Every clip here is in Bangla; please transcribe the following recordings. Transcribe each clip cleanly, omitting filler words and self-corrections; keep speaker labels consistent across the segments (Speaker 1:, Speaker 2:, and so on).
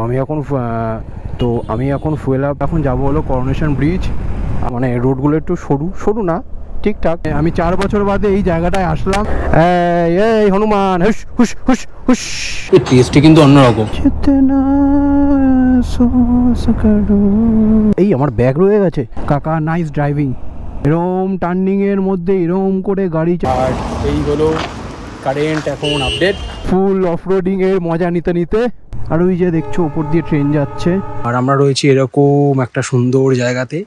Speaker 1: আমি এখন ফুয়েল আপ এখন যাবো হলো করোনেশন ব্রিজ। মানে রোডগুলো একটু সরু সরু না, ঠিকঠাক। আমি 4 বছর বাদে এই জায়গাটায় আসলাম। এই হনুমান হুস হুস হুস হুস, টেস্টটি কিন্তু অন্যরকম। এই আমার ব্যাগ রয়ে গেছে। কাকা নাইস ড্রাইভিং। এরম টার্নিং এর মধ্যে এরম করে গাড়ি। আর এই হলো কারেন্ট এখন আপডেট, ফুল অফরোডিং এর মজা নিতে নিতে। আর ওই যে দেখছো উপর দিয়ে ট্রেন যাচ্ছে, আর আমরা রয়েছি এরকম একটা সুন্দর জায়গাতে।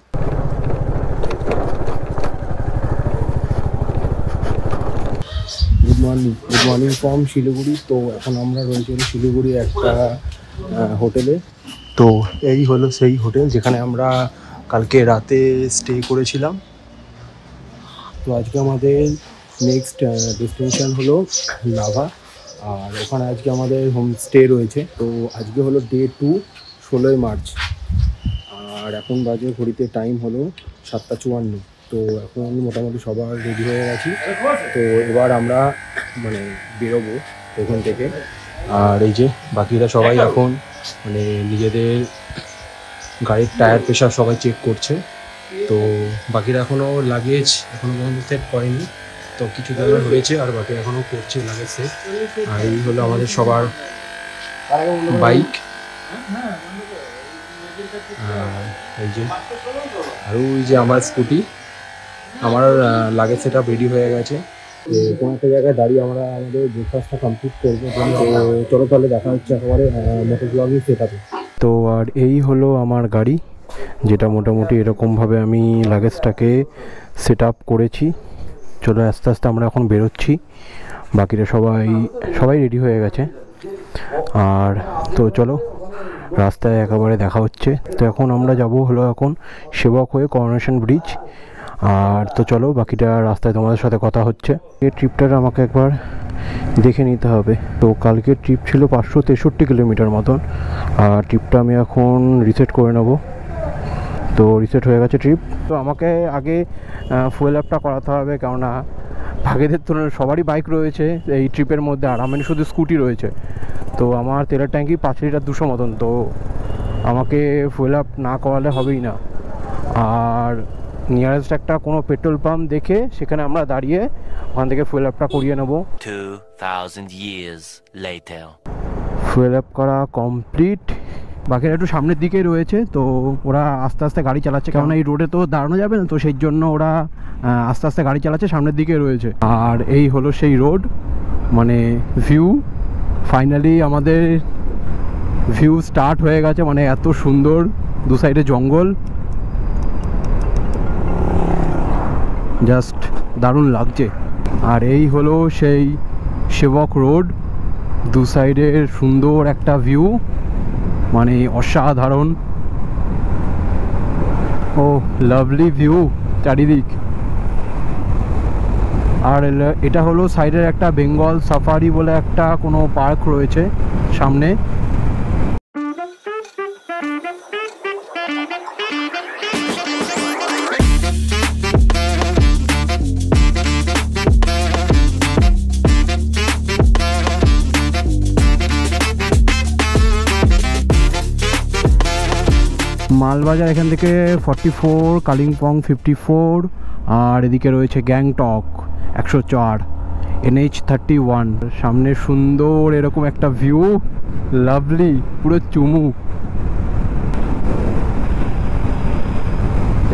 Speaker 1: Good morning from Siliguri. তো এখন আমরা রয়েছি শিলিগুড়ি একটা হোটেলে। তো এই হলো সেই হোটেল যেখানে আমরা কালকে রাতে স্টে করেছিলাম। তো আজকে আমাদের নেক্সট ডেস্টিনেশন হলো লাভা, আর ওখানে আজকে আমাদের হোমস্টে রয়েছে। তো আজকে হলো ডে 2, 16ই মার্চ। আর এখন বাজে ঘড়িতে টাইম হলো 7:54। তো এখন মোটামুটি সবার রেডি হয়ে গেছি। তো এবার আমরা মানে বেরোবো এখান থেকে। আর এই যে বাকিরা সবাই এখন মানে নিজেদের গাড়ির টায়ার প্রেশার সবাই চেক করছে। তো বাকিরা এখনও লাগেজ এখনও পর্যন্ত সেট করেনি। তো কিছু জায়গায় হয়েছে আর বাকি এখনও করছে লাগেজ সেট। আর এই হলো আমাদের সবার বাইক। এই যে আর ওই যে আমার স্কুটি। আমার লাগেজ সেট আপ রেডি হয়ে গেছে। তো কোনো একটা জায়গায় দাঁড়িয়ে আমরা আমাদের ব্রেকফাস্টটা কমপ্লিট করবো। তো চলো তাহলে দেখা হচ্ছে একেবারে মোটর ব্লগিং সেট আপে। তো আর এই হলো আমার গাড়ি, যেটা মোটামুটি এরকমভাবে আমি লাগেজটাকে সেট আপ করেছি। চলো আস্তে আস্তে আমরা এখন বেরোচ্ছি। বাকিরা সবাই রেডি হয়ে গেছে। আর তো চলো রাস্তায় একেবারে দেখা হচ্ছে। তো এখন আমরা যাব হলো এখন সেবক হয়ে করোনেশন ব্রিজ। আর তো চলো বাকিটা রাস্তায় তোমাদের সাথে কথা হচ্ছে। এই ট্রিপটা আমাকে একবার দেখে নিতে হবে। তো কালকের ট্রিপ ছিল 563 কিলোমিটার মতন, আর ট্রিপটা আমি এখন রিসেট করে নেব। তো রিসেট হয়ে গেছে ট্রিপ। তো আমাকে আগে ফুয়েল আপটা করাতে হবে, কেননা ভাগেদের তুলনায় সবারই বাইক রয়েছে এই ট্রিপের মধ্যে, আর আমার শুধু স্কুটি রয়েছে। তো আমার তেলের ট্যাঙ্কি 5 লিটার 200 মতন। তো আমাকে ফুয়েল আপ না করালে হবেই না। আর নিয়ারেস্ট একটা কোনো পেট্রোল পাম্প দেখে সেখানে আমরা দাঁড়িয়ে ওখান থেকে ফুয়েল আপটা করিয়ে নেব।
Speaker 2: 2000 years later
Speaker 1: ফুয়েল আপ করা কমপ্লিট। বাকিরা একটু সামনের দিকেই রয়েছে। তো ওরা আস্তে আস্তে গাড়ি চালাচ্ছে, কারণ এই রোডে তো দাঁড়ানো যাবে না। তো সেই জন্য ওরা আস্তে আস্তে গাড়ি চালাচ্ছে, সামনের দিকে রয়েছে। আর এই হলো সেই রোড, মানে ভিউ। ফাইনালি আমাদের ভিউ স্টার্ট হয়ে গেছে। মানে এত সুন্দর, দু সাইডে জঙ্গল, জাস্ট দারুণ লাগছে। আর এই হলো সেই সেবক রোড, দু সাইডের সুন্দর একটা ভিউ, মানে অসাধারণ। ও লাভলি ভিউ চারিদিক। আর এটা হলো সাইডের একটা বেঙ্গল সাফারি বলে একটা কোনো পার্ক রয়েছে সামনে। মালবাজার এখান থেকে 44, কালিম্পং 54, আর এদিকে রয়েছে গ্যাংটক 104, NH 31। সামনে সুন্দর এরকম একটা ভিউ, লাভলি, পুরো চুমু।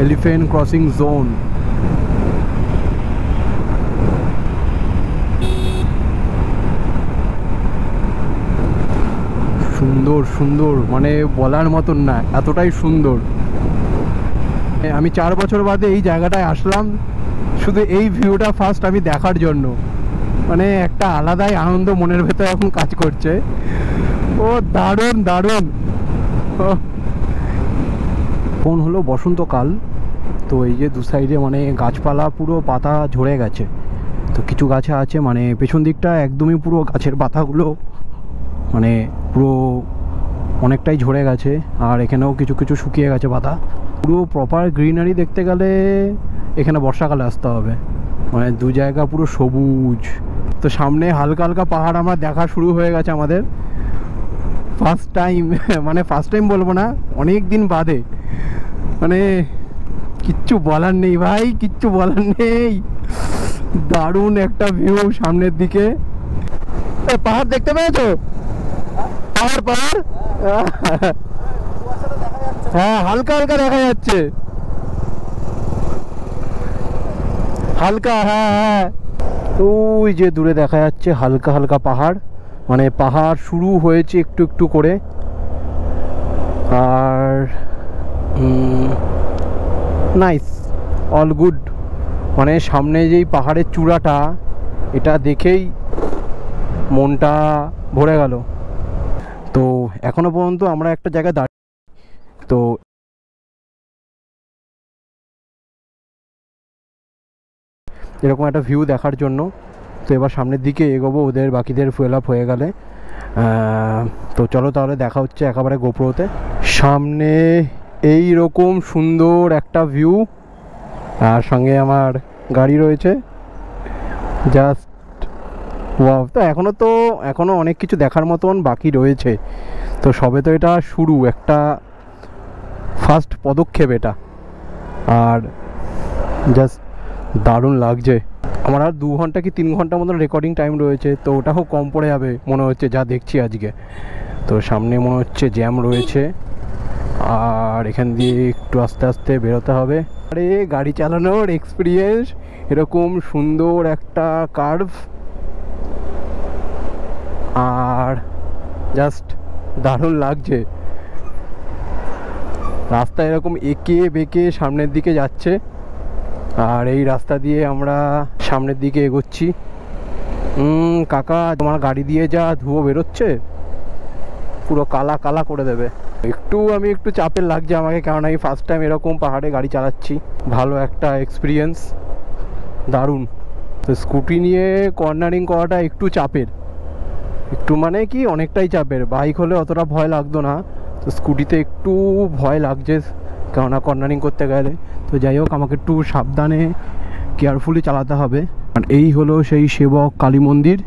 Speaker 1: Elephant crossing zone. সুন্দর সুন্দর, মানে বলার মতন না, এতটাই সুন্দর। আমি 4 বছর বাদে এই জায়গাটায় আসলাম শুধু এই ভিউটা ফার্স্ট আমি দেখার জন্য। মানে একটা আলাদাই আনন্দ মনের ভেতরে এখন কাজ করছে। ও দারুণ দারুণ। কোন হলো বসন্তকাল। তো এই যে দু সাইডে মানে গাছপালা পুরো পাতা ঝরে গেছে। তো কিছু গাছে আছে, মানে পেছন দিকটা একদমই পুরো গাছের পাতাগুলো মানে পুরো অনেকটাই ঝরে গেছে। আর এখানেও কিছু কিছু শুকিয়ে গেছে পাতা। পুরো প্রপার গ্রিনারি দেখতে গেলে এখানে বর্ষাকালে আসতে হবে। মানে দু জায়গা পুরো সবুজ। তো সামনে হালকা হালকা পাহাড় আমার দেখা শুরু হয়ে গেছে আমাদের।
Speaker 3: ফার্স্ট টাইম, মানে ফার্স্ট টাইম বলবো না, অনেক দিন বাদে, মানে কিচ্ছু বলার নেই ভাই, কিচ্ছু বলার নেই। দারুণ একটা ভিউ সামনের দিকে। পাহাড় দেখতে পেয়েছো? পাহাড় পাহাড় হ্যাঁ, হালকা হালকা দেখা যাচ্ছে, হালকা, হ্যাঁ হ্যাঁ, ওই যে দূরে দেখা যাচ্ছে হালকা হালকা পাহাড়, মানে পাহাড় শুরু হয়েছে একটু একটু করে। আর নাইস, অল গুড, মানে সামনে যেই পাহাড়ের চূড়াটা, এটা দেখেই মনটা ভরে গেল। তো এখনো পর্যন্ত আমরা একটা জায়গায় দাঁড়িয়ে, তো এরকম একটা ভিউ দেখার জন্য। তো এবার সামনের দিকে এগোবো, ওদের বাকিদের ফুয়েল আপ হয়ে গেলে। তো চলো তাহলে দেখা হচ্ছে একেবারে গোপ্রোতে। সামনে এই রকম সুন্দর একটা ভিউ, আর সঙ্গে আমার গাড়ি রয়েছে, জাস্ট ওয়াও। তো এখনও অনেক কিছু দেখার মতন বাকি রয়েছে। তো সবে তো এটা শুরু, একটা ফার্স্ট পদক্ষেপ এটা, আর জাস্ট দারুণ লাগছে। আমার আর 2 ঘন্টা কি 3 ঘন্টার মতন রেকর্ডিং টাইম রয়েছে, তো ওটাও কম পড়ে যাবে মনে হচ্ছে যা দেখছি আজকে। তো সামনে মনে হচ্ছে জ্যাম রয়েছে, আর এখান দিয়ে একটু আস্তে আস্তে বেরোতে হবে। আরে গাড়ি চালানোর এক্সপিরিয়েন্স, এরকম সুন্দর একটা কার্ভ, আর জাস্ট দারুণ লাগছে। রাস্তা এরকম এঁকে বেঁকে সামনের দিকে যাচ্ছে, আর এই রাস্তা দিয়ে আমরা সামনের দিকে এগোচ্ছি। কাকা, তোমার গাড়ি দিয়ে যা ধুয়ো বেরোচ্ছে, পুরো কালা কালা করে দেবে। আমি একটু চাপের লাগছে আমাকে, কারণ আমি ফার্স্ট টাইম এরকম পাহাড়ে গাড়ি চালাচ্ছি। ভালো একটা এক্সপিরিয়েন্স, দারুণ। তো স্কুটি নিয়ে কর্নারিং করাটা একটু চাপের, একটু মানে কি অনেকটাই চাপের। বাইক হলে অতটা ভয় লাগতো না, তো স্কুটিতে একটু ভয় লাগছে, কেননা কর্নারিং করতে গেলে। তো যাই হোক, আমাকে একটু সাবধানে কেয়ারফুলি চালাতে হবে। আর এই হলো সেই সেবক কালী মন্দির,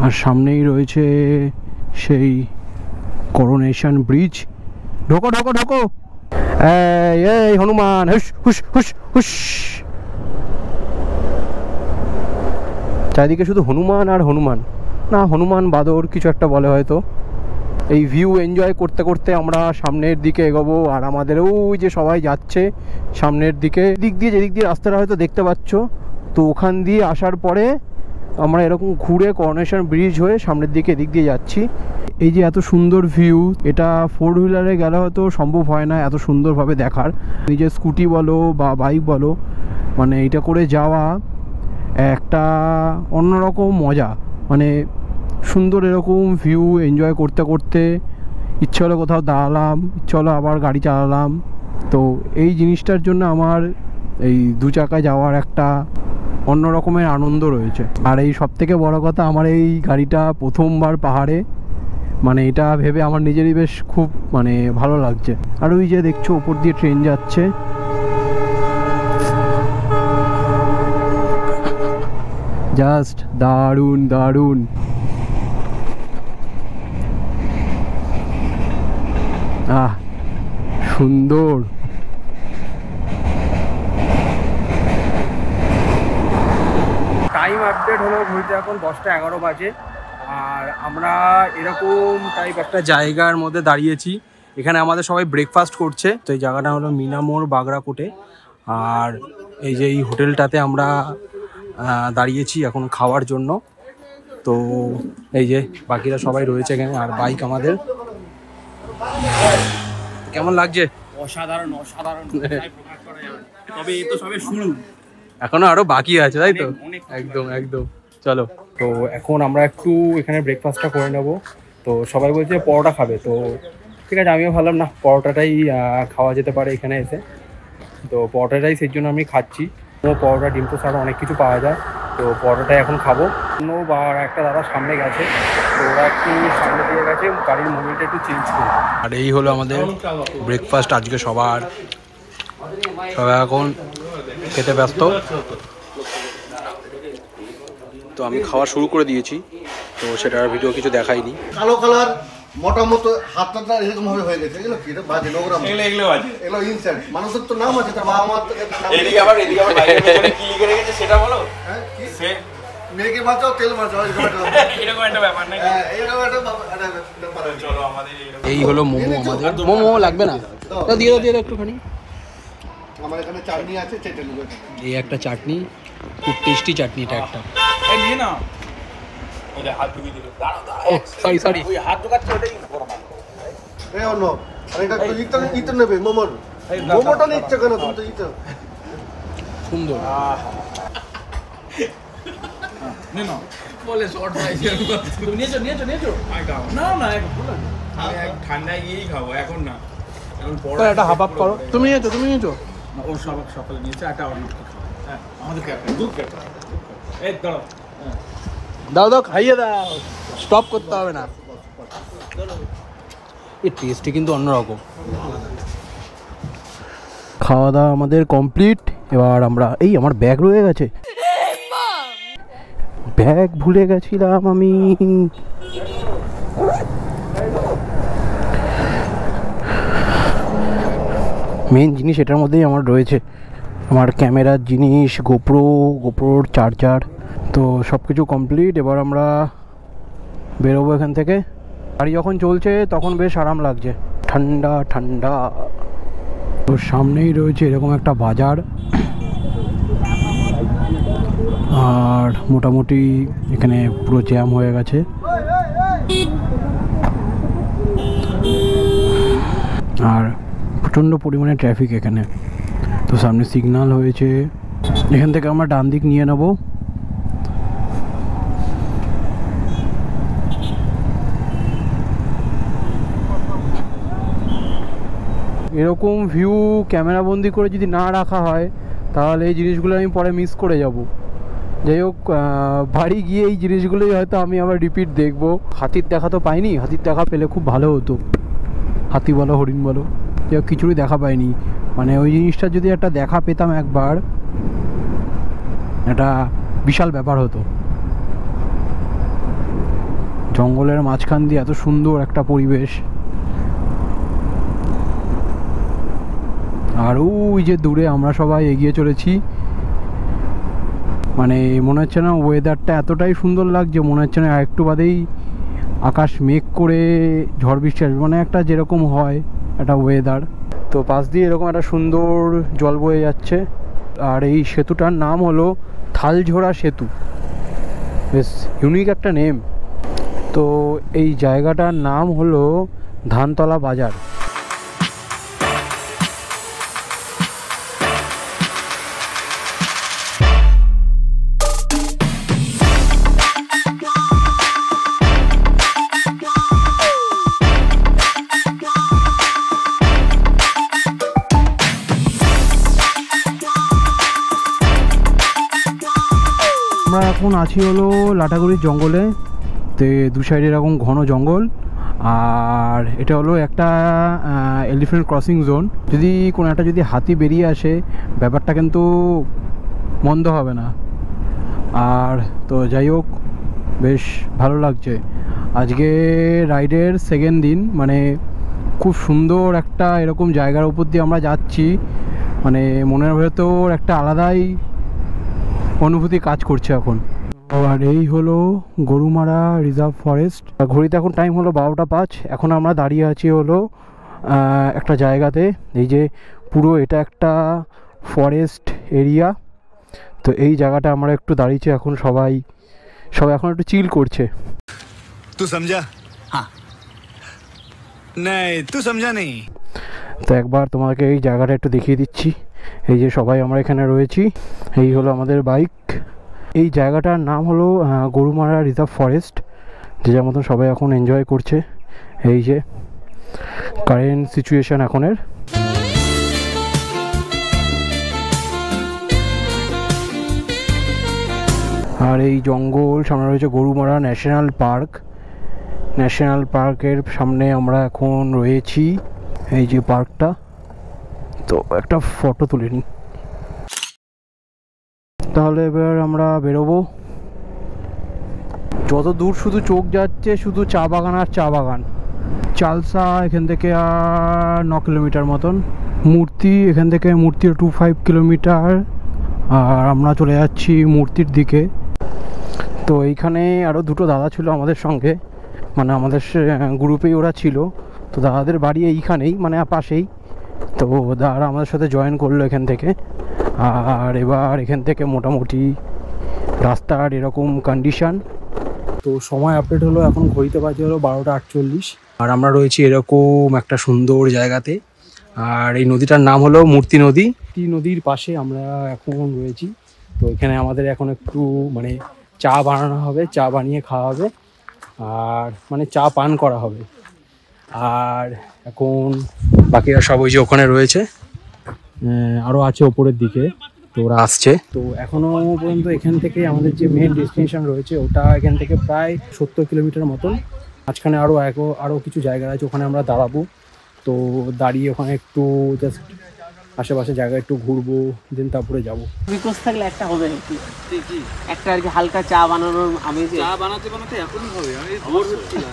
Speaker 3: আর সামনেই রয়েছে সেই করোনেশন ব্রিজ। ঢোকো ঢোকো ঢোকো, এই হনুমান, হুস হুস হুস হুস। চারিদিকে শুধু হনুমান আর হনুমান, না হনুমান বাদর কিছু একটা বলে হয়তো। এই ভিউ এনজয় করতে করতে আমরা সামনের দিকে এগোবো, আর আমাদের ওই যে সবাই যাচ্ছে সামনের দিকে, যেদিক দিয়ে রাস্তাটা হয়তো দেখতে পাচ্ছ। তো ওখান দিয়ে আসার পরে আমরা এরকম ঘুরে করোনেশন ব্রিজ হয়ে সামনের দিকে এদিক দিয়ে যাচ্ছি। এই যে এত সুন্দর ভিউ, এটা 4 হুইলারে গেলে হয়তো সম্ভব হয় না এত সুন্দরভাবে দেখার। নিজের স্কুটি বলো বা বাইক বলো, মানে এটা করে যাওয়া একটা অন্যরকম মজা। মানে সুন্দর এরকম ভিউ এনজয় করতে করতে ইচ্ছে হলো কোথাও দাঁড়ালাম, ইচ্ছে হলো আবার গাড়ি চালালাম। তো এই জিনিসটার জন্য আমার এই 2 চাকায় যাওয়ার একটা অন্য রকমের আনন্দ রয়েছে। আর এই সব থেকে বড় কথা, আমার এই গাড়িটা প্রথমবার পাহাড়ে, মানে এটা ভেবে আমার নিজেরই বেশ খুব মানে ভালো লাগছে। আর ওই যে দেখছো উপর দিয়ে ট্রেন যাচ্ছে, জাস্ট দারুণ দারুণ। সুন্দর। টাইম আপডেট হলো, ঘুরতে এখন 10টা 11 বাজে, আর আমরা এরকম টাইপ একটা জায়গার মধ্যে দাঁড়িয়েছি। এখানে আমাদের সবাই ব্রেকফাস্ট করছে। তো এই জায়গাটা হলো মিনামোর বাগরাকোটে, আর এই যে এই হোটেলটাতে আমরা দাঁড়িয়েছি এখন খাওয়ার জন্য। তো এই যে বাকিরা সবাই রয়েছে এখানে, আর বাইক আমাদের। কেমন লাগছে?
Speaker 4: অসাধারণ অসাধারণ, তবে এই তো সবে শুরু,
Speaker 3: এখনো আরো বাকি আছে, তাই তো? একদম একদম। চলো, তো এখন আমরা একটু এখানে ব্রেকফাস্টটা করে নেব। তো সবাই বলছে পরোটা খাবে, তো ঠিক আছে, আমিও ভাবলাম না পরোটাটাই খাওয়া যেতে পারে এখানে এসে। তো পরোটাটাই সেই জন্য আমি খাচ্ছি। পরোটা, ডিম তো ছাড়া অনেক কিছু পাওয়া যায়, তো পরোটাই এখন খাবো। বা একটা দাদা সামনে গেছে, তো ওরা একটু সামনে দিয়ে গেছে, গাড়ির মোবিলটা একটু চেঞ্জ করে। আর এই হলো আমাদের ব্রেকফাস্ট আজকে সবার। সবাই এখন খেতে ব্যস্ত, তো আমি খাওয়া শুরু করে দিয়েছি। তো সেটার ভিডিও কিছু দেখাইনি।
Speaker 5: কালো কালার মোটামুটি হাতটা এরকম ভাবে হয়ে গেছে, এগুলো কি বাজে নোংরা,
Speaker 4: এগুলো বাজে,
Speaker 5: এগুলো ইনসেন্ট। মানুষের তো নাম আছে, তার বাবা মার তো নাম।
Speaker 4: এদিকে আবার বাইরের পেছনে কি লিখে রেখেছে সেটা বলো।
Speaker 5: হ্যাঁ, কি
Speaker 4: সে
Speaker 5: মেয়েকে বাঁচাও তেল বাঁচাও, এরকম
Speaker 4: এরকম একটা ব্যাপার নাকি?
Speaker 5: হ্যাঁ, এরকম একটা ব্যাপার আছে।
Speaker 4: চলো আমাদের
Speaker 3: এই হলো মোমো আমাদের। মোমো লাগবে না? তো দিয়ে দাও একটুখানি।
Speaker 5: আমার এখানে চাটনি আছে, চেটে নেবো।
Speaker 3: এই একটা চাটনি, খুব টেস্টি চাটনি এটা একটা।
Speaker 4: এই নিয়ে নাও। ওদের হাত ঢুকিয়ে দিল। দাঁড়াও
Speaker 3: ও সরি
Speaker 4: ওই হাত ঢুকাচ্ছে ওটাই বড় মাল।
Speaker 5: এই অন্য আর এটা তো ইতে নেবে মোমোর। মোমোটা নিচ্ছে কেন তুমি? তো ইতে
Speaker 3: সুন্দর।
Speaker 4: নে নাও। বলে শর্ট সাইজের তুমি নিয়েছো। আই খাও। না এখন বলো। আমি এক ঠান্ডায় গিয়েই খাবো, এখন না। এখন বড়
Speaker 3: একটা হাফ হাফ করো। তুমি নিয়েছো?
Speaker 4: না, ওর সকালে নিয়েছে, একটা অর্ডার করতে খাও। হ্যাঁ, আমাদের ক্যাপ্টেন দুধ ক্যাপ্টেন। এই দাঁড়াও।
Speaker 3: দাও খাইয়ে দাও, স্টপ করতে হবে না। এই টেস্টই কিন্তু অন্যরকম। খাওয়া দাওয়া আমাদের কমপ্লিট। এবার আমরা আমার ব্যাগ রয়ে গেছে, ব্যাগ ভুলে গেছিলাম আমি। মেন জিনিস এটার মধ্যেই আমার রয়েছে, আমার ক্যামেরার জিনিস, গোপ্রোর চার্জার। তো সব কিছু কমপ্লিট। এবার আমরা বেরোবো এখান থেকে। গাড়ি যখন চলছে তখন বেশ আরাম লাগছে, ঠান্ডা ঠান্ডা। তো সামনেই রয়েছে এরকম একটা বাজার, আর মোটামুটি এখানে পুরো জ্যাম হয়ে গেছে। আর প্রচণ্ড পরিমাণে ট্রাফিক এখানে। তো সামনে সিগন্যাল হয়েছে, এখান থেকে আমরা ডান দিক নিয়ে নেব। এরকম ভিউ ক্যামেরা বন্দি করে যদি না রাখা হয় তাহলে এই জিনিসগুলো আমি পরে মিস করে যাব। যাই হোক, বাড়ি গিয়ে এই জিনিসগুলোই হয়তো আমি আবার রিপিট দেখব। হাতির দেখা তো পাইনি, হাতির দেখা পেলে খুব ভালো হতো। হাতি বলো হরিণ বলো, যাই হোক কিছুই দেখা পাইনি। মানে ওই জিনিসটা যদি একটা দেখা পেতাম একবার, এটা বিশাল ব্যাপার হতো। জঙ্গলের মাঝখান দিয়ে এত সুন্দর একটা পরিবেশ। আর ওই যে দূরে আমরা সবাই এগিয়ে চলেছি, মানে মনে হচ্ছে না ওয়েদারটা এতটাই সুন্দর লাগছে, মনে হচ্ছে না আরেকটু বাদেই আকাশ মেঘ করে ঝড় বৃষ্টি আসবে, মানে একটা যেরকম হয় একটা ওয়েদার। তো পাশ দিয়ে এরকম একটা সুন্দর জল বয়ে যাচ্ছে। আর এই সেতুটার নাম হলো থালঝোড়া সেতু, বেশ ইউনিক একটা নেম। তো এই জায়গাটার নাম হলো ধানতলা বাজার। আমরা এখন আছি হলো লাটাগুড়ির জঙ্গলে। তো দু সাইডে এরকম ঘন জঙ্গল, আর এটা হলো একটা এলিফ্যান্ট ক্রসিং জোন। যদি কোনো একটা যদি হাতি বেরিয়ে আসে ব্যাপারটা কিন্তু মন্দ হবে না। আর তো যাই হোক, বেশ ভালো লাগছে। আজকে রাইডের সেকেন্ড দিন, মানে খুব সুন্দর একটা এরকম জায়গার উপর দিয়ে আমরা যাচ্ছি, মানে মনের ভেতর একটা আলাদাই অনুভূতি কাজ করছে এখন। আর এই হলো গরুমারা রিজার্ভ ফরেস্ট। ঘড়িতে এখন টাইম হলো 12টা 5। এখন আমরা দাঁড়িয়ে আছি হলো একটা জায়গাতে। এই যে পুরো এটা একটা ফরেস্ট এরিয়া। তো এই জায়গাটা আমরা একটু দাঁড়িয়েছি এখন, সবাই এখন একটু চিল করছে।
Speaker 6: तू समझा? हाँ नहीं तू समझा नहीं।
Speaker 3: তো একবার তোমাকে এই জায়গাটা একটু দেখিয়ে দিচ্ছি। এই যে সবাই আমরা এখানে রয়েছি, এই হলো আমাদের বাইক। এই জায়গাটার নাম হলো গরুমারা রিজার্ভ ফরেস্ট, যে যার মতন সবাই এখন এনজয় করছে। এই যে কারেন্ট সিচুয়েশান এখনের। আর এই জঙ্গল সামনে রয়েছে গরুমারা ন্যাশনাল পার্ক। ন্যাশনাল পার্কের সামনে আমরা এখন রয়েছি, এই যে পার্কটা। তো একটা ফটো তুলে নিই। তাহলে এবার আমরা বেরোবো। যত দূর শুধু চোখ যাচ্ছে শুধু চা বাগান আর চা বাগান। চালসা এখান থেকে আর 9 কিলোমিটার মতন, মূর্তি এখান থেকে মূর্তি 25 কিলোমিটার, আর আমরা চলে যাচ্ছি মূর্তির দিকে। তো এইখানে আরও দুটো দাদা ছিল আমাদের সঙ্গে, মানে আমাদের গ্রুপেই ওরা ছিল। তো দাদাদের বাড়ি এইখানেই, মানে পাশেই। তো দাদারা আমাদের সাথে জয়েন করলো এখান থেকে। আর এবার এখান থেকে মোটামুটি রাস্তার এরকম কন্ডিশন। তো সময় আপডেট হলো, এখন ঘড়িতে বাজে হলো 12টা 48। আর আমরা রয়েছি এরকম একটা সুন্দর জায়গাতে। আর এই নদীটার নাম হলো মূর্তি নদী। মূর্তি নদীর পাশে আমরা এখন রয়েছি। তো এখানে আমাদের এখন একটু মানে চা বানানো হবে, চা বানিয়ে খাওয়া হবে, আর মানে চা পান করা হবে। আর এখন বাকিরা সব ওই যে ওখানে রয়েছে, আরও আছে ওপরের দিকে। তো ওরা আসছে। তো এখনও পর্যন্ত এখান থেকে আমাদের যে মেন ডেস্টিনেশন রয়েছে ওটা এখান থেকে প্রায় 70 কিলোমিটার মতন। মাঝখানে আরও কিছু জায়গা আছে, ওখানে আমরা দাঁড়াবো। তো দাঁড়িয়ে ওখানে একটু জাস্ট আশেপাশে জায়গায় একটু ঘুরবো, দেন তারপরে যাবো।
Speaker 7: রিকোয়েস্ট থাকলে একটা হবে নাকি? একটা আর কি হালকা চা বানানোর আমেজ।
Speaker 4: চা বানাতে বানাতে এখনই হবে, আমি ভোর হচ্ছিলাম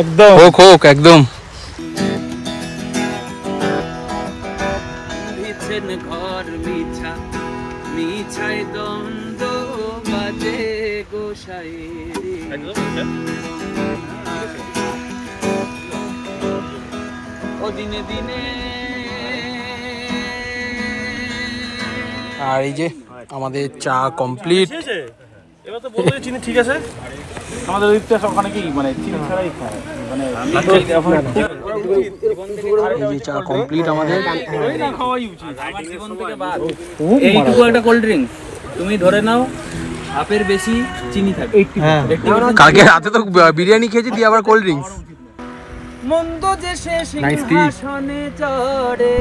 Speaker 3: একদম হোক হোক একদম।
Speaker 7: ভিছেন ঘর মিছা মিছাই দ্বন্দ্ব বাজে গোসাইরি। ও দিনে দিনে।
Speaker 3: আর এই যে আমাদের চা কমপ্লিট।
Speaker 4: এবার তো বলতে চিনি ঠিক আছে, আমাদের ওইটা ওখানে কি মানে চিনি ছাড়াই খায়, মানে
Speaker 3: এই যে চা কমপ্লিট আমাদের।
Speaker 4: খাওয়াই উচিত
Speaker 7: আমার জীবন থেকে বাদ এইটুকু একটা কোল্ড ড্রিঙ্ক তুমি ধরে নাও, হাফের বেশি চিনি থাকে।
Speaker 3: কালকে রাতে তো বিরিয়ানি খেয়েছি, দিয়ে আবার কোল্ড ড্রিঙ্কস।
Speaker 7: মন্দ যে সে সিংহাসনে চড়ে।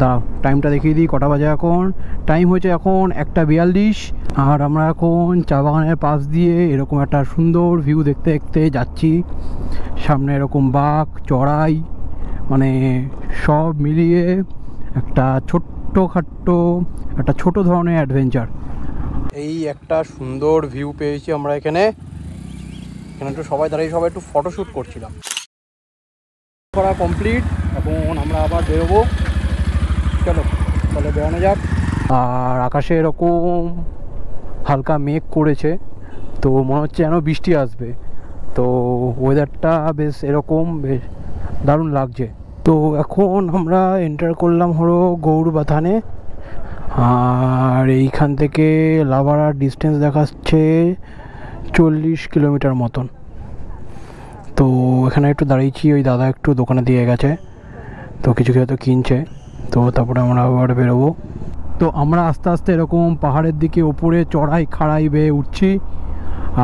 Speaker 3: দাঁড়াও টাইমটা দেখিয়ে দিই কটা বাজে। এখন টাইম হয়েছে এখন 1:42। আর আমরা এখন চা বাগানের পাশ দিয়ে এরকম একটা সুন্দর ভিউ দেখতে দেখতে যাচ্ছি। সামনে এরকম বাঘ, চড়াই, মানে সব মিলিয়ে একটা ছোট ধরনের অ্যাডভেঞ্চার। এই একটা সুন্দর ভিউ পেয়েছি আমরা এখানে। একটু সবাই দাঁড়িয়ে সবাই একটু ফটোশ্যুট করছিলাম। করা কমপ্লিট, এখন আমরা আবার বেরোবো। চলো তাহলে বেরোনো যাক। আর আকাশে এরকম হালকা মেঘ করেছে, তো মনে হচ্ছে যেন বৃষ্টি আসবে। তো ওয়েদারটা বেশ এরকম, বেশ দারুণ লাগছে। তো এখন আমরা এন্টার করলাম হলো গৌড়বাথানে। আর এইখান থেকে লাভারার ডিস্টেন্স দেখাচ্ছে 40 কিলোমিটার মতন। তো এখানে একটু দাঁড়িয়েছি, ওই দাদা একটু দোকানে দিয়ে গেছে, তো কিছু হয়তো কিনছে। তো তারপরে আমরা আবার বেরোবো। তো আমরা আস্তে আস্তে এরকম পাহাড়ের দিকে ওপরে চড়াই খাড়াই বেয়ে উঠছি।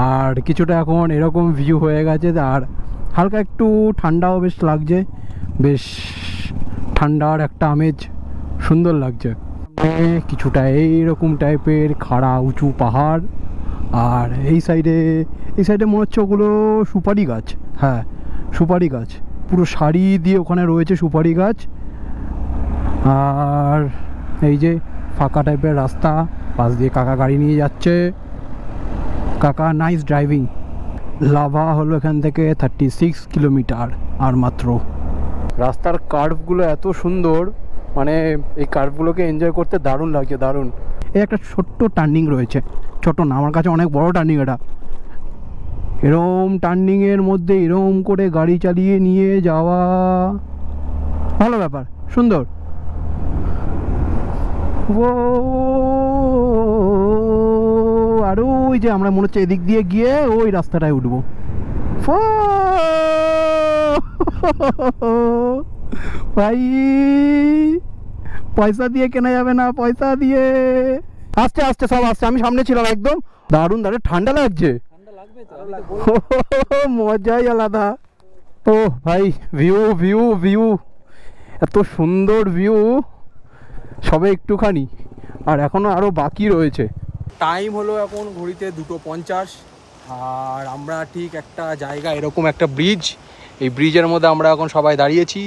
Speaker 3: আর কিছুটা এখন এরকম ভিউ হয়ে গেছে, আর হালকা একটু ঠান্ডাও বেশ লাগছে, বেশ ঠান্ডার একটা আমেজ, সুন্দর লাগছে। কিছুটা এইরকম টাইপের খাড়া উঁচু পাহাড়। আর এই সাইডে মনে হচ্ছে ওগুলো সুপারি গাছ। হ্যাঁ সুপারি গাছ, পুরো সারি দিয়ে ওখানে রয়েছে সুপারি গাছ। আর এই যে ফাঁকা টাইপের রাস্তা, পাশ দিয়ে কাকা গাড়ি নিয়ে যাচ্ছে। কাকা নাইস ড্রাইভিং। লাভা হলো এখান থেকে 36 কিলোমিটার আর মাত্র। রাস্তার কার্ভগুলো এত সুন্দর, মানে এই কার্ভগুলোকে এনজয় করতে দারুণ লাগছে, দারুণ। এই একটা ছোট্ট টার্নিং রয়েছে, ছোট না আমার কাছে অনেক বড় টার্নিং এটা। এরম টার্নিংয়ের মধ্যে এরম করে গাড়ি চালিয়ে নিয়ে যাওয়া ভালো ব্যাপার, সুন্দর। ও আর ওই যে আমরা মনে হচ্ছে এদিক দিয়ে গিয়ে ওই রাস্তাটায় উঠবো। ভাই পয়সা দিয়ে কেনা যাবে না, পয়সা দিয়ে। আস্তে আস্তে সব আসছে, আমি সামনে ছিলাম একদম। দারুণ দারুণ ঠান্ডা লাগছে, মজাই আলাদা। ও ভাই ভিউ ভিউ ভিউ, এত সুন্দর ভিউ, সবে একটুখানি, আর এখনও আরও বাকি রয়েছে। টাইম হলো এখন ঘড়িতে 2:50। আর আমরা ঠিক একটা জায়গা, এরকম একটা ব্রিজ, এই ব্রিজের মধ্যে আমরা এখন সবাই দাঁড়িয়েছি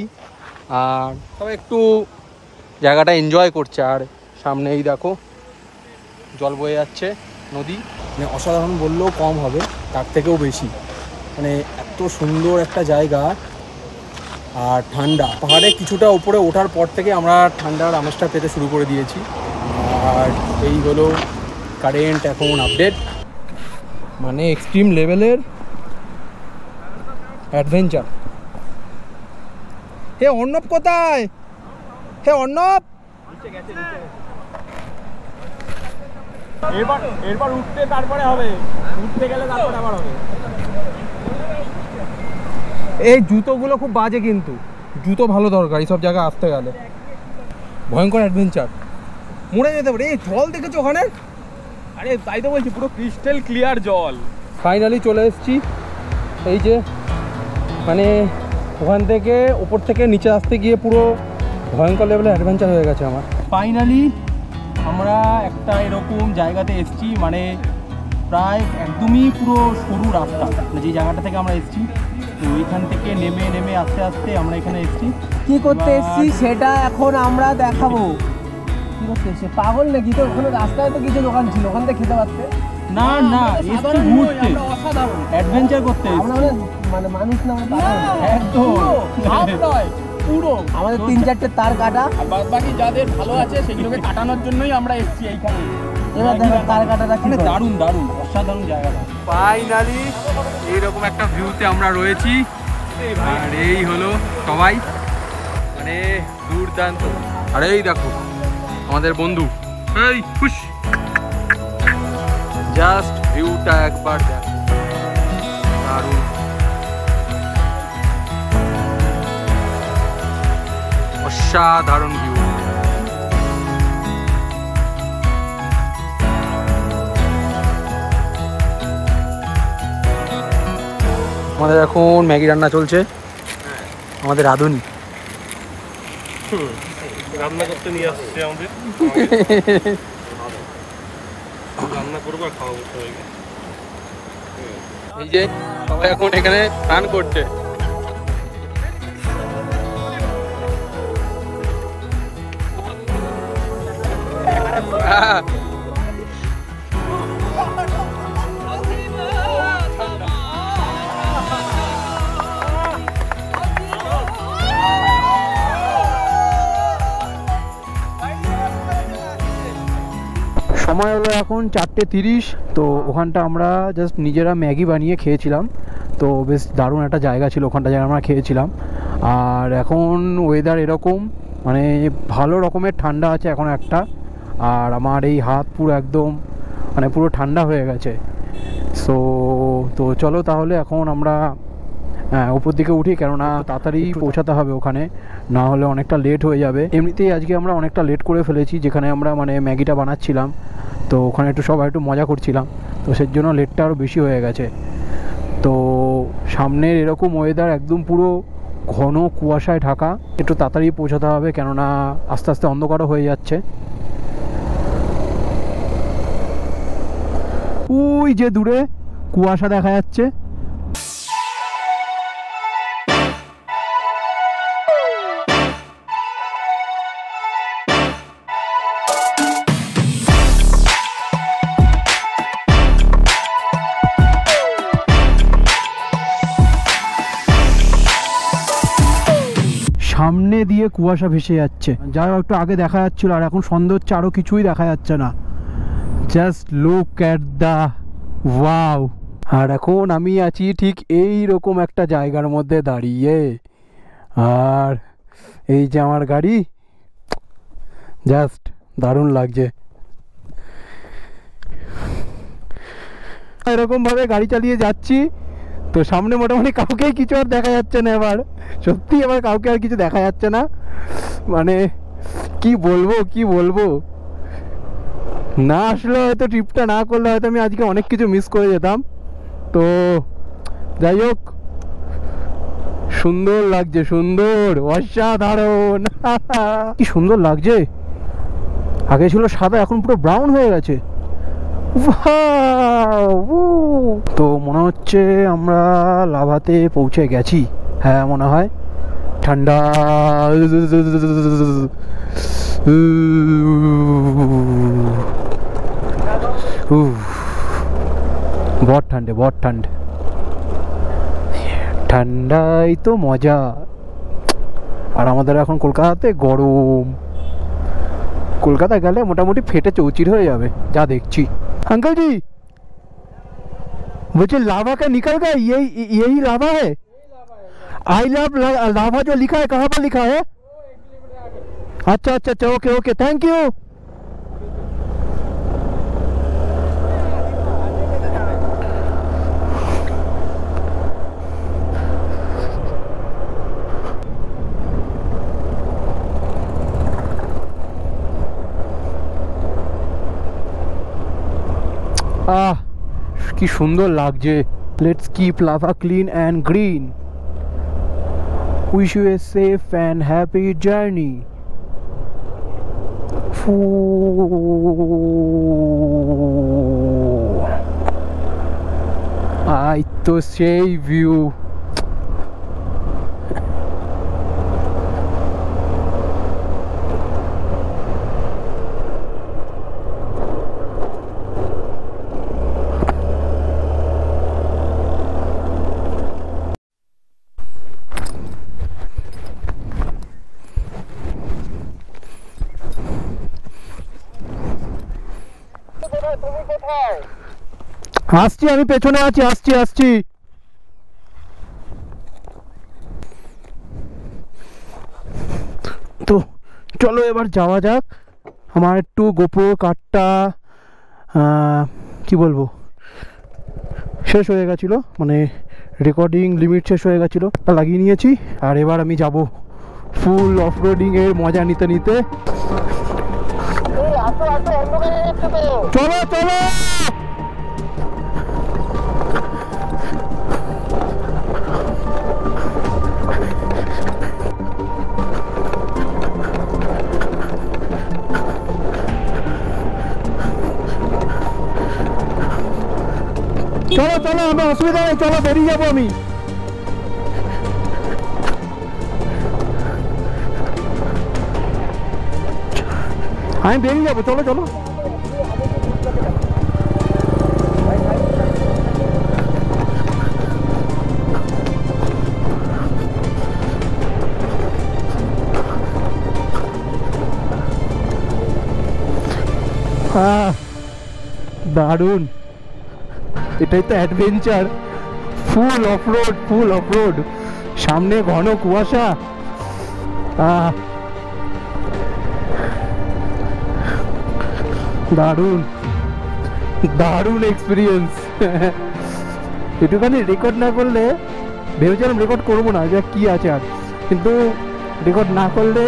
Speaker 3: আর সবাই একটু জায়গাটা এনজয় করছে। আর সামনে এই দেখো জল বয়ে যাচ্ছে, নদী। মানে অসাধারণ বললেও কম হবে, তার থেকেও বেশি। মানে এত সুন্দর একটা জায়গা আর ঠান্ডা। পাহাড়ে কিছুটা উপরে ওঠার পর থেকে আমরা ঠান্ডার আমেজটা পেতে শুরু করে দিয়েছি। আর এই হলো কারেন্ট এখন আপডেট। মানে এক্সট্রিম লেভেলের অ্যাডভেঞ্চার। হে অর্ণব কোথায়? হে অর্ণব, এরপর উঠতে তারপরে হবে, উঠতে গেলে তারপরে আবার হবে। এই জুতোগুলো খুব বাজে, কিন্তু জুতো ভালো দরকার এইসব জায়গায় আসতে গেলে। ভয়ঙ্কর অ্যাডভেঞ্চার, মরে যেতে পারে। এই জল দেখেছো ওখানে?
Speaker 7: আরে তাই তো বলছি, পুরো ক্রিস্টাল ক্লিয়ার জল।
Speaker 3: ফাইনালি চলে এসেছি। এই যে মানে ওখান থেকে ওপর থেকে নিচে আসতে গিয়ে পুরো ভয়ঙ্কর লেভেলের অ্যাডভেঞ্চার হয়ে গেছে আমার। ফাইনালি আমরা একটা এরকম জায়গাতে এসেছি, মানে প্রায় একদমই পুরো সরু রাস্তা, মানে যে জায়গাটা থেকে আমরা এসেছি। তো ওইখান থেকে নেমে নেমে আস্তে আস্তে আমরা এখানে এসেছি।
Speaker 8: কি করতে এসেছি সেটা এখন আমরা দেখাবো। কি করতে এসেছি, পাগল নাকি? তো ওখানে রাস্তায় তো কিছু দোকান ছিল, ওখান থেকে খেতে পারতে।
Speaker 3: না না, এসেছি ঘুরতে, অ্যাডভেঞ্চার করতে।
Speaker 8: আমরা মানে মানুষ না, আমরা পাগল।
Speaker 3: একদম
Speaker 7: পুরো
Speaker 8: আমাদের 3-4টে তার কাটা,
Speaker 7: বাদ বাকি যাদের ভালো আছে সেগুলোকে কাটানোর জন্যই আমরা এসেছি এইখানে।
Speaker 8: এবার দেখো তার কাটাটা কি করে।
Speaker 3: দারুণ দারুণ অসাধারণ জায়গাটা। ফাইনালি এইরকম একটা ভিউতে আমরা রয়েছি। আর এই হলো সবাই, মানে দুর্দান্ত। আর এই দেখো আমাদের বন্ধু, এই খুশ। জাস্ট ভিউটা একবার দেখো, দারুণ অসাধারণ ভিউ। আমাদের এখন ম্যাগি রান্না চলছে, আমাদের রাঁধুনি
Speaker 5: রান্না করতে নিয়ে আসছে আমাদের, রান্না করবো আর খাওয়াবো সবাইকে।
Speaker 3: এই যে সবাই এখন এখানে স্নান করছে। সময় হলো এখন 4:30। তো ওখানটা আমরা জাস্ট নিজেরা ম্যাগি বানিয়ে খেয়েছিলাম। তো বেশ দারুণ একটা জায়গা ছিল ওখানটা, জায়গা আমরা খেয়েছিলাম। আর এখন ওয়েদার এরকম, মানে ভালো রকমের ঠান্ডা আছে এখন একটা। আর আমার এই হাত পুরো একদম মানে পুরো ঠান্ডা হয়ে গেছে। তো চলো তাহলে এখন আমরা উপর দিকে উঠি, কেননা তাড়াতাড়ি পৌঁছাতে হবে ওখানে, না হলে অনেকটা লেট হয়ে যাবে। এমনিতেই আজকে আমরা অনেকটা লেট করে ফেলেছি, যেখানে আমরা মানে ম্যাগিটা বানাচ্ছিলাম। তো ওখানে একটু সবাই একটু মজা করছিলাম, তো সেই জন্য লেটটা আরও বেশি হয়ে গেছে। তো সামনের এরকম ওয়েদার একদম পুরো ঘন কুয়াশায় ঢাকা, একটু তাড়াতাড়ি পৌঁছাতে হবে, কেননা আস্তে আস্তে অন্ধকারও হয়ে যাচ্ছে। ওই যে দূরে কুয়াশা দেখা যাচ্ছে। সামনে দিয়ে কুয়াশা ভেসে যাচ্ছে, যা একটু আগে দেখা যাচ্ছিল, আর এখন সন্ধ্যা হচ্ছে, আরও কিছুই দেখা যাচ্ছে না। Just look at the wow. আর এখন আমি আছি ঠিক এই রকম একটা জায়গার মধ্যে দাঁড়িয়ে, আর এই যে আমার গাড়ি, জাস্ট দারুণ লাগছে। এরকমভাবে গাড়ি চালিয়ে যাচ্ছি, তো সামনে মোটামুটি কাউকেই কিছু আর দেখা যাচ্ছে না। এবার সত্যি এবার কাউকে আর কিছু দেখা যাচ্ছে না, মানে কি বলবো না আসলে হয়তো ট্রিপটা না করলে হয়তো আমি আজকে অনেক কিছু মিস করে যেতাম। তো যাই হোক, সুন্দর লাগছে, সুন্দর, অসাধারণ। কি সুন্দর লাগছে। আগে ছিল সাদা, এখন পুরো ব্রাউন হয়ে গেছে। তো মনে হচ্ছে আমরা লাভাতে পৌঁছে গেছি। হ্যাঁ মনে হয় ঠান্ডা। बहुत ठंडे बहुत ठंड ঠান্ডাই তো মজা। আর আমাদের এখন কলকাতাতে গরম। কলকাতা গেলে মোটামুটি ফেটে চৌচির হয়ে যাবে যা দেখছি। अंकल जी मुझे लावा का निकल गया, यही लावा है? आई लव लावा जो लिखा है कहाँ पर लिखा है? अच्छा अच्छा अच्छा ओके ओके थैंक यू। আহ কি সুন্দর লাগছে। Let's keep Lava clean and green, wish you a safe and happy journey. আই তো সেই ভিউ। আসছি আমি পেছনে আছি, আসছি আসছি। তো চলো এবার যাওয়া যাক। আমার একটু গোপ্রো কার্ডটা কি বলবো শেষ হয়ে গেছিলো, মানে রেকর্ডিং লিমিট শেষ হয়ে গেছিলো, তা লাগিয়ে নিয়েছি। আর এবার আমি যাব ফুল অফরোডিং এর মজা নিতে নিতে। চলো চলো চলো চলো, আমি অসুবিধা নেই, চলো বেরিয়ে যাবো আমি। আমি বেরিয়ে যাবো, চলো চলো। দারুণ, এটাই তো অ্যাডভেঞ্চার। ফুল অফরোড, ফুল অফরোড, সামনে ঘন কুয়াশা। দারুণ দারুণ এক্সপিরিয়েন্স। একটুখানি রেকর্ড না করলে, ভেবেছিলাম রেকর্ড করবো না, যে কি আছে আর, কিন্তু রেকর্ড না করলে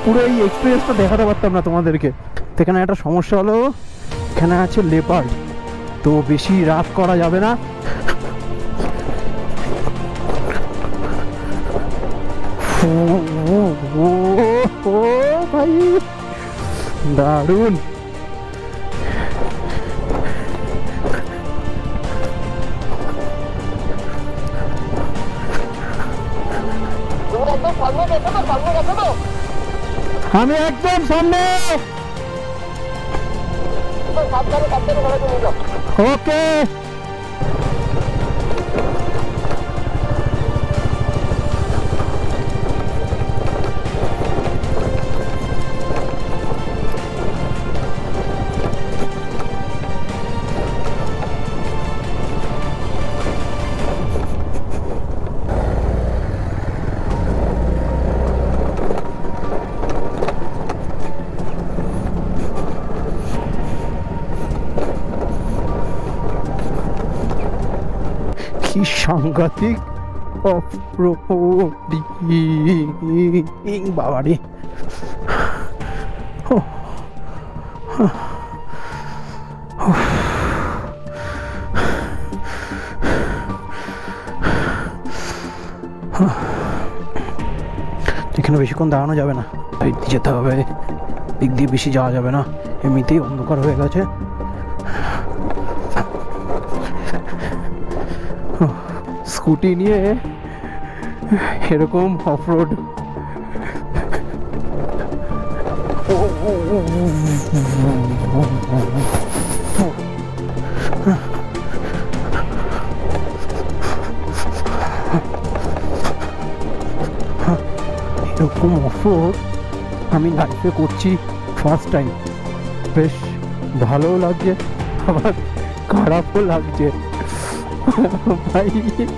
Speaker 3: পুরো এই এক্সপিরিয়েন্সটা দেখাতে পারতাম না তোমাদেরকে। এখানে একটা সমস্যা হলো, এখানে আছে লেপার্ড, তো বেশি রাত করা যাবে না। ও ভাই দারুণ। আমি একদম সামনে। ওকে কি সাংঘাতিক অফরোডিং বাবারে। এখানে বেশিক্ষণ দাঁড়ানো যাবে না, দিক দিয়ে যেতে হবে, দিক দিয়ে বেশি যাওয়া যাবে না, এমনিতেই অন্ধকার হয়ে গেছে। স্কুটি নিয়ে এরকম অফরোড এরকম অফরোড আমি লাইফে করছি ফার্স্ট টাইম। বেশ ভালোও লাগছে আবার খারাপও লাগছে। ভাই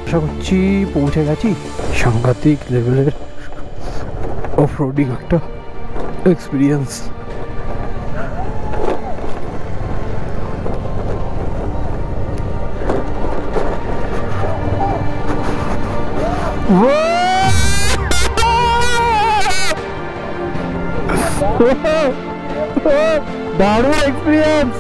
Speaker 3: আশা করছি পৌঁছে গেছি। সাংঘাতিক লেভেলের অফরোডিং একটা এক্সপিরিয়েন্স। দারুণ এক্সপিরিয়েন্স।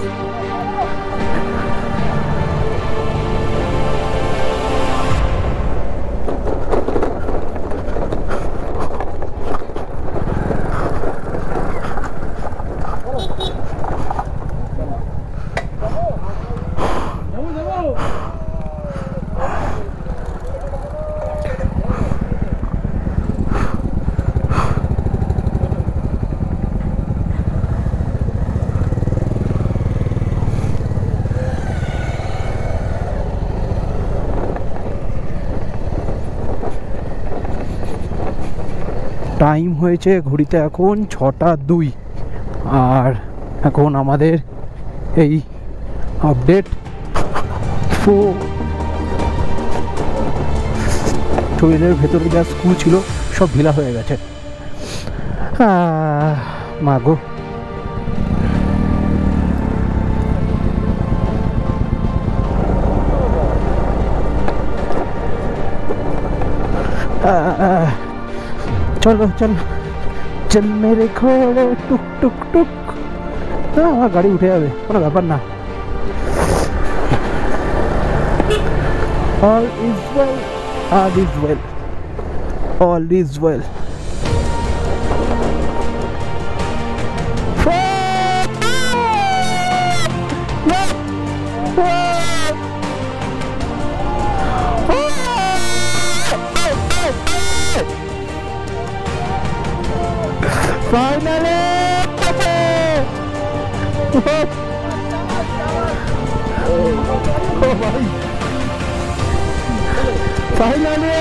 Speaker 3: টাইম হয়েছে ঘড়িতে এখন 6:02 আর এখন আমাদের এই আপডেট শরীরের ভেতরে যা স্ক্রু ছিল সব ঢিলা হয়ে গেছে। মাগো চলো চল চল মেরে ঘোড়ে টুক টুক টুক। আমার গাড়ি উঠে যাবে, কোনো ব্যাপার না। All is well, all is well, all is well. Finally! Oh my! Finally!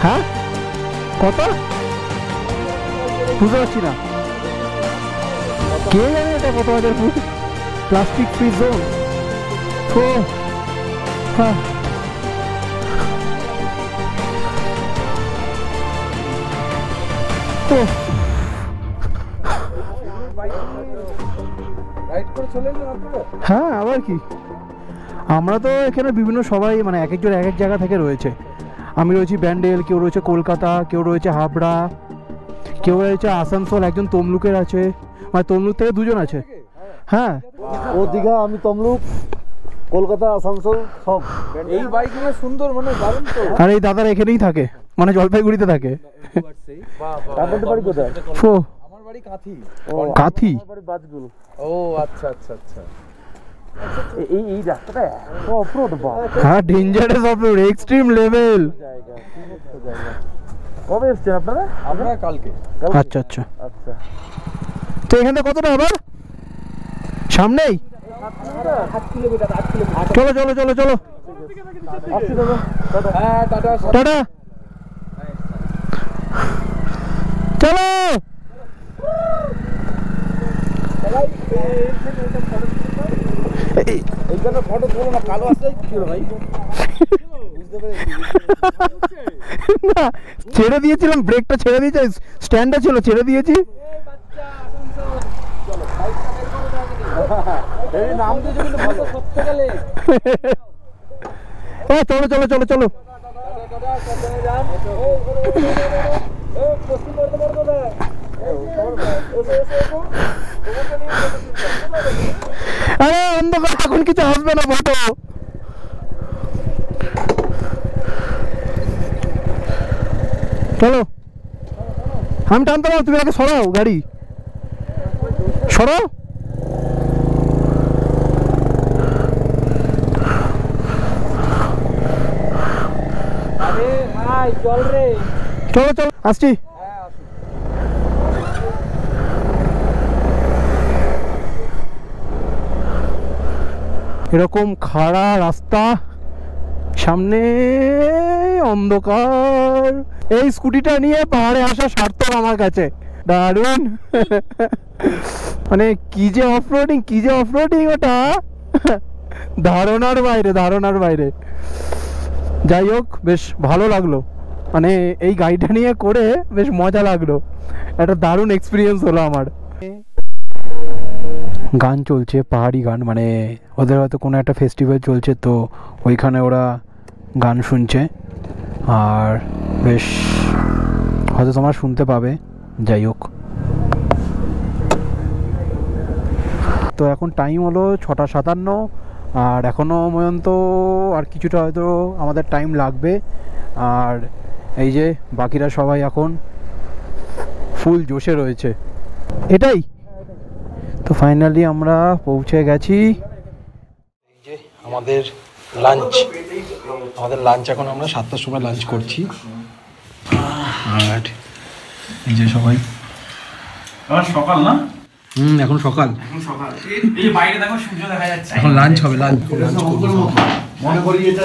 Speaker 3: হ্যাঁ কত বুঝতে পারছি না। কে জানে এটা কত হাজার ফুট? Plastic free zone. হ্যাঁ হ্যাঁ আবার কি, আমরা তো এখানে বিভিন্ন সবাই মানে এক একজন এক এক জায়গা থেকে রয়েছে। আমি রয়েছি ব্যান্ডেল, কেউ রয়েছে কলকাতা, কেউ রয়েছে হাবড়া, কেউ রয়েছে আসানসোল, একজন তমলুকের আছে, মানে তমলুক থেকে দুজন আছে। হ্যাঁ
Speaker 5: ও দীঘা, আমি তমলুক, কলকাতা, আসানসোল সব।
Speaker 4: এই বাইকগুলো সুন্দর, মানে দারুণ তো।
Speaker 3: আর এই দাদার এখানেই থাকে, মানে জলপাইগুড়িতে থাকে।
Speaker 5: আপনাদের বাড়ি কোথায়?
Speaker 4: আমার বাড়ি কাঁথি।
Speaker 3: কাঁথি?
Speaker 5: বাজগুল।
Speaker 4: ও আচ্ছা আচ্ছা আচ্ছা।
Speaker 5: এই রাস্তাটা অফরোড বা
Speaker 3: হ্যাঁ ডেঞ্জারাস অফরোড, এক্সট্রিম লেভেল।
Speaker 5: কবে এসেছেন আপনারা?
Speaker 4: আমরা কালকে।
Speaker 3: আচ্ছা আচ্ছা
Speaker 5: আচ্ছা,
Speaker 3: তো এখান থেকে কতটা আবার সামনেই?
Speaker 8: 8 কিলোমিটার।
Speaker 3: চলো চলো চলো চলো,
Speaker 5: আসছি দাদা।
Speaker 4: হ্যাঁ টাটা।
Speaker 3: টাটা, চলো।
Speaker 4: এইখানে ফটো তোলো না, কালো আসছে কি হলো ভাই? বুঝতে পেরেছি।
Speaker 3: না ছেড়ে দিয়েছিলাম, ব্রেকটা ছেড়ে দিয়েছে, স্ট্যান্ডটা ছিল ছেড়ে দিয়েছি।
Speaker 4: এই নাম দিয়ে কিন্তু ভালো করতে গেলে।
Speaker 3: ও চলো চলো চলো চলো। আরে অন্ধকার, এখন কিছু আসবে না ফটো। চলো আমি টানতে পারো, তুমি আগে সরাও গাড়ি, সরাও।
Speaker 8: ভাই চল রে।
Speaker 3: চলো চলো আসছি। এরকম খাড়া রাস্তা, সামনে অন্ধকার, এই স্কুটিটা নিয়ে পাহাড়ে আসা সার্থক আমার কাছে। দারুণ। মানে কি যে অফরোডিং ওটা ধারণার বাইরে, ধারণার বাইরে। যাই হোক, বেশ ভালো লাগলো, মানে এই গাড়িটা নিয়ে করে বেশ মজা লাগলো, একটা দারুণ এক্সপিরিয়েন্স হলো আমার। গান চলছে, পাহাড়ি গান, মানে ওদের হয়তো কোনো একটা ফেস্টিভ্যাল চলছে, তো ওইখানে ওরা গান শুনছে, আর বেশ হয়তো তোমরা শুনতে পাবে। যাই হোক, তো এখন টাইম হলো 6:57, আর এখনও পর্যন্ত আর কিছুটা হয়তো আমাদের টাইম লাগবে। আর এই যে বাকিরা সবাই এখন ফুল জোশে রয়েছে, এটাই তো। ফাইনালি আমরা পৌঁছে গেছি। এই যে আমাদের লাঞ্চ এখন আমরা 7টার সময় লাঞ্চ করছি। আর এই যে সবাই,
Speaker 4: সকাল না?
Speaker 3: এখন সকাল,
Speaker 4: এই বাইরে দেখো সূর্য দেখা যাচ্ছে।
Speaker 3: এখন লাঞ্চ হবে, লাঞ্চ
Speaker 5: মনে করি এটা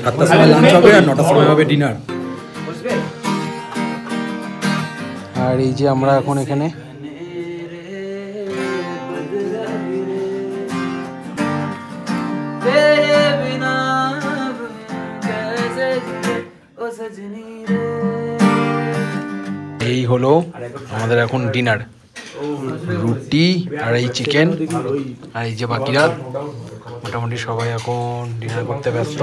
Speaker 3: 7টার সময় লাঞ্চ হবে, আর 9টার সময় হবে ডিনার। আর এই যে আমরা এখন এখানে এই হলো আমাদের এখন ডিনার, রুটি আর এই চিকেন, আর এই যে বাকিরা মোটামুটি সবাই এখন ডিনার করতে ব্যস্ত।